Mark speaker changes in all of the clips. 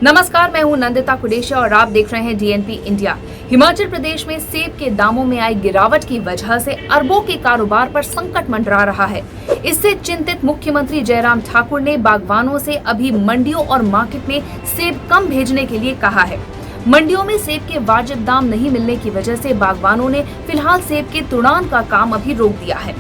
Speaker 1: नमस्कार, मैं हूं नंदिता कुडेशिया और आप देख रहे हैं डीएनपी इंडिया। हिमाचल प्रदेश में सेब के दामों में आई गिरावट की वजह से अरबों के कारोबार पर संकट मंडरा रहा है। इससे चिंतित मुख्यमंत्री जयराम ठाकुर ने बागवानों से अभी मंडियों और मार्केट में सेब कम भेजने के लिए कहा है। मंडियों में सेब के वाजिब दाम नहीं मिलने की वजह से बागवानों ने फिलहाल सेब के तुड़ान का काम अभी रोक दिया है।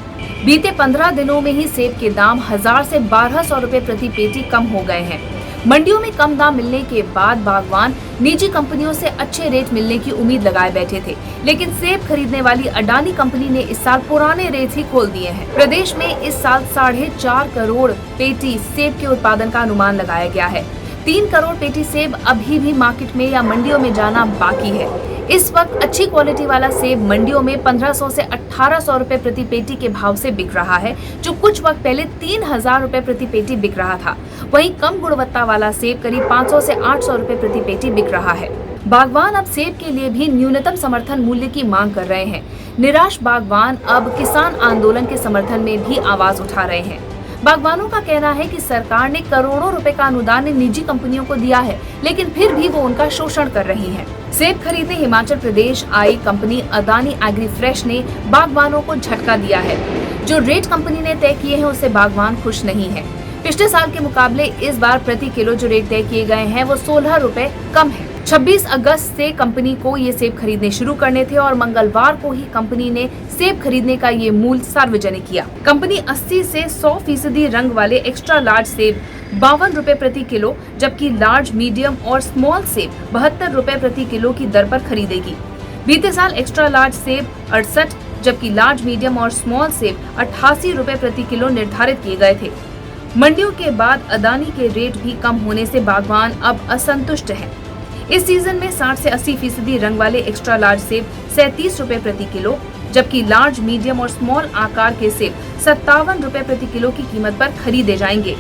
Speaker 1: बीते 15 दिनों में ही सेब के दाम 1000 से 1200 रुपए प्रति पेटी कम हो गए हैं। मंडियों में कम दाम मिलने के बाद बागवान निजी कंपनियों से अच्छे रेट मिलने की उम्मीद लगाए बैठे थे, लेकिन सेब खरीदने वाली अडानी कंपनी ने इस साल पुराने रेट ही खोल दिए हैं। प्रदेश में इस साल 4.5 करोड़ पेटी सेब के उत्पादन का अनुमान लगाया गया है। 3 करोड़ पेटी सेब अभी भी मार्केट में या मंडियों में जाना बाकी है। इस वक्त अच्छी क्वालिटी वाला सेब मंडियों में 1500 से 1800 रुपए प्रति पेटी के भाव से बिक रहा है, जो कुछ वक्त पहले 3000 रुपए प्रति पेटी बिक रहा था। वहीं कम गुणवत्ता वाला सेब करीब 500 से 800 रुपए प्रति पेटी बिक रहा है। बागवान अब सेब के लिए भी न्यूनतम समर्थन मूल्य की मांग कर रहे हैं। निराश बागवान अब किसान आंदोलन के समर्थन में भी आवाज उठा रहे हैं। बागवानों का कहना है कि सरकार ने करोड़ों रुपए का अनुदान निजी कंपनियों को दिया है, लेकिन फिर भी वो उनका शोषण कर रही हैं। सेब खरीदने हिमाचल प्रदेश आई कंपनी अदानी एग्री फ्रेश ने बागवानों को झटका दिया है। जो रेट कंपनी ने तय किए हैं उससे बागवान खुश नहीं है। पिछले साल के मुकाबले इस बार प्रति किलो जो रेट तय किए गए हैं वो 16 रुपए कम है। 26 अगस्त से कंपनी को ये सेब खरीदने शुरू करने थे और मंगलवार को ही कंपनी ने सेब खरीदने का ये मूल्य सार्वजनिक किया। कंपनी 80 से 100% रंग वाले एक्स्ट्रा लार्ज सेब 52 रुपए प्रति किलो, जबकि लार्ज, मीडियम और स्मॉल सेब 72 रुपए प्रति किलो की दर पर खरीदेगी। बीते साल एक्स्ट्रा लार्ज सेब 68, जबकि लार्ज, मीडियम और स्मॉल सेब 88 रुपए प्रति किलो निर्धारित किए गए थे। मंडियों के बाद अदानी के रेट भी कम होने से बागवान अब असंतुष्ट हैं। इस सीजन में 60 से 80% रंग वाले एक्स्ट्रा लार्ज सेब 37 रुपए प्रति किलो, जबकि लार्ज, मीडियम और स्मॉल आकार के सेब 57 रुपए प्रति किलो की कीमत पर खरीदे जाएंगे।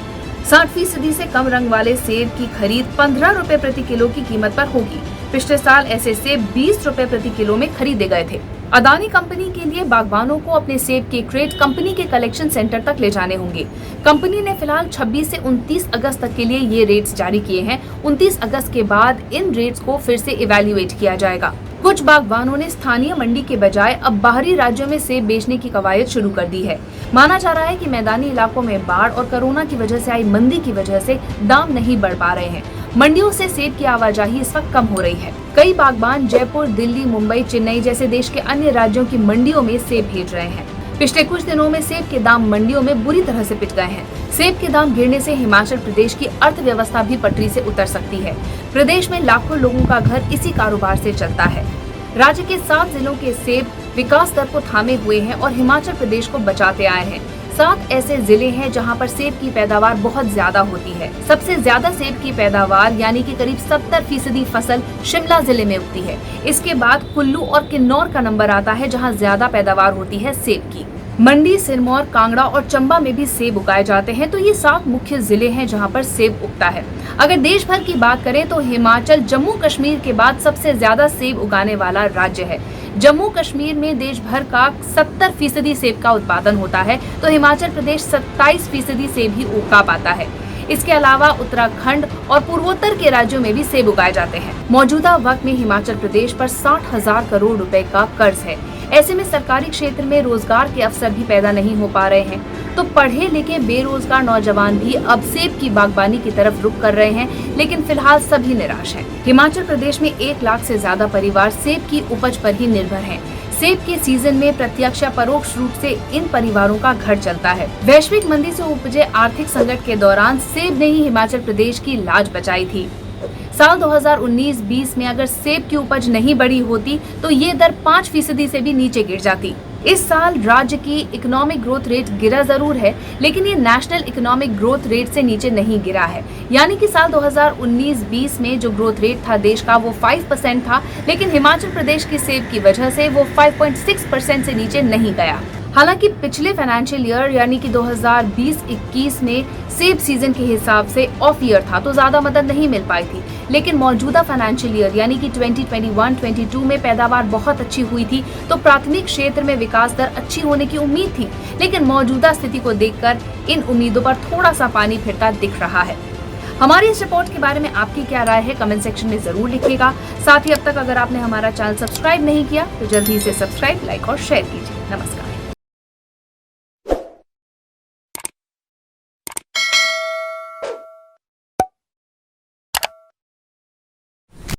Speaker 1: 60% से कम रंग वाले सेब की खरीद 15 रुपए प्रति किलो की कीमत पर होगी। पिछले साल ऐसे सेब 20 रुपए प्रति किलो में खरीदे गए थे। अदानी कंपनी के लिए बागवानों को अपने सेब के क्रेट कंपनी के कलेक्शन सेंटर तक ले जाने होंगे। कंपनी ने फिलहाल 26 से 29 अगस्त तक के लिए ये रेट्स जारी किए हैं। 29 अगस्त के बाद इन रेट्स को फिर से इवैल्यूएट किया जाएगा। कुछ बागवानों ने स्थानीय मंडी के बजाय अब बाहरी राज्यों में सेब बेचने की कवायद शुरू कर दी है। माना जा रहा है कि मैदानी इलाकों में बाढ़ और कोरोना की वजह से आई मंदी की वजह से दाम नहीं बढ़ पा रहे हैं। मंडियों से सेब की आवाजाही इस वक्त कम हो रही है। कई बागबान जयपुर, दिल्ली, मुंबई, चेन्नई जैसे देश के अन्य राज्यों की मंडियों में सेब भेज रहे हैं। पिछले कुछ दिनों में सेब के दाम मंडियों में बुरी तरह से पिट गए हैं। सेब के दाम गिरने से हिमाचल प्रदेश की अर्थव्यवस्था भी पटरी से उतर सकती है। प्रदेश में लाखों लोगों का घर इसी कारोबार से चलता है। राज्य के 7 जिलों के सेब विकास दर को थामे हुए हैं और हिमाचल प्रदेश को बचाते आए हैं। 7 ऐसे जिले हैं जहां पर सेब की पैदावार बहुत ज्यादा होती है। सबसे ज्यादा सेब की पैदावार यानी कि करीब 70% फसल शिमला जिले में उगती है। इसके बाद कुल्लू और किन्नौर का नंबर आता है जहां ज्यादा पैदावार होती है सेब की। मंडी, सिरमौर, कांगड़ा और चंबा में भी सेब उगाए जाते हैं। तो ये 7 मुख्य जिले हैं जहां पर सेब उगता है। अगर देश भर की बात करें तो हिमाचल जम्मू कश्मीर के बाद सबसे ज्यादा सेब उगाने वाला राज्य है। जम्मू कश्मीर में देश भर का 70% सेब का उत्पादन होता है, तो हिमाचल प्रदेश 27% सेब ही उगा पाता है। इसके अलावा उत्तराखंड और पूर्वोत्तर के राज्यों में भी सेब उगाए जाते हैं। मौजूदा वक्त में हिमाचल प्रदेश पर 60,000 करोड़ रुपए का कर्ज है। ऐसे में सरकारी क्षेत्र में रोजगार के अवसर भी पैदा नहीं हो पा रहे हैं, तो पढ़े लिखे बेरोजगार नौजवान भी अब सेब की बागबानी की तरफ रुख कर रहे हैं, लेकिन फिलहाल सभी निराश हैं। हिमाचल प्रदेश में 1 लाख से ज्यादा परिवार सेब की उपज पर ही निर्भर हैं। सेब के सीजन में प्रत्यक्ष या परोक्ष रूप से इन परिवारों का घर चलता है। वैश्विक मंदी से उपजे आर्थिक संकट के दौरान सेब ने ही हिमाचल प्रदेश की लाज बचाई थी। साल 2019-20 में अगर सेब की उपज नहीं बढ़ी होती तो ये दर 5% से भी नीचे गिर जाती। इस साल राज्य की इकोनॉमिक ग्रोथ रेट गिरा जरूर है, लेकिन ये नेशनल इकोनॉमिक ग्रोथ रेट से नीचे नहीं गिरा है। यानी कि साल 2019-20 में जो ग्रोथ रेट था देश का वो 5% था, लेकिन हिमाचल प्रदेश की सेब की वजह से वो 5.6% से नीचे नहीं गया। हालांकि पिछले फाइनेंशियल ईयर यानी कि 2020-21 में सेब सीजन के हिसाब से ऑफ ईयर था, तो ज्यादा मदद नहीं मिल पाई थी। लेकिन मौजूदा फाइनेंशियल ईयर यानी कि 2021-22 में पैदावार बहुत अच्छी हुई थी, तो प्राथमिक क्षेत्र में विकास दर अच्छी होने की उम्मीद थी। लेकिन मौजूदा स्थिति को देखकर इन उम्मीदों पर थोड़ा सा पानी फिरता दिख रहा है। हमारी इस रिपोर्ट के बारे में आपकी क्या राय है, कमेंट सेक्शन में जरूर लिखिएगा। साथ ही अब तक अगर आपने हमारा चैनल सब्सक्राइब नहीं किया तो जल्दी से सब्सक्राइब, लाइक और शेयर कीजिए। नमस्कार।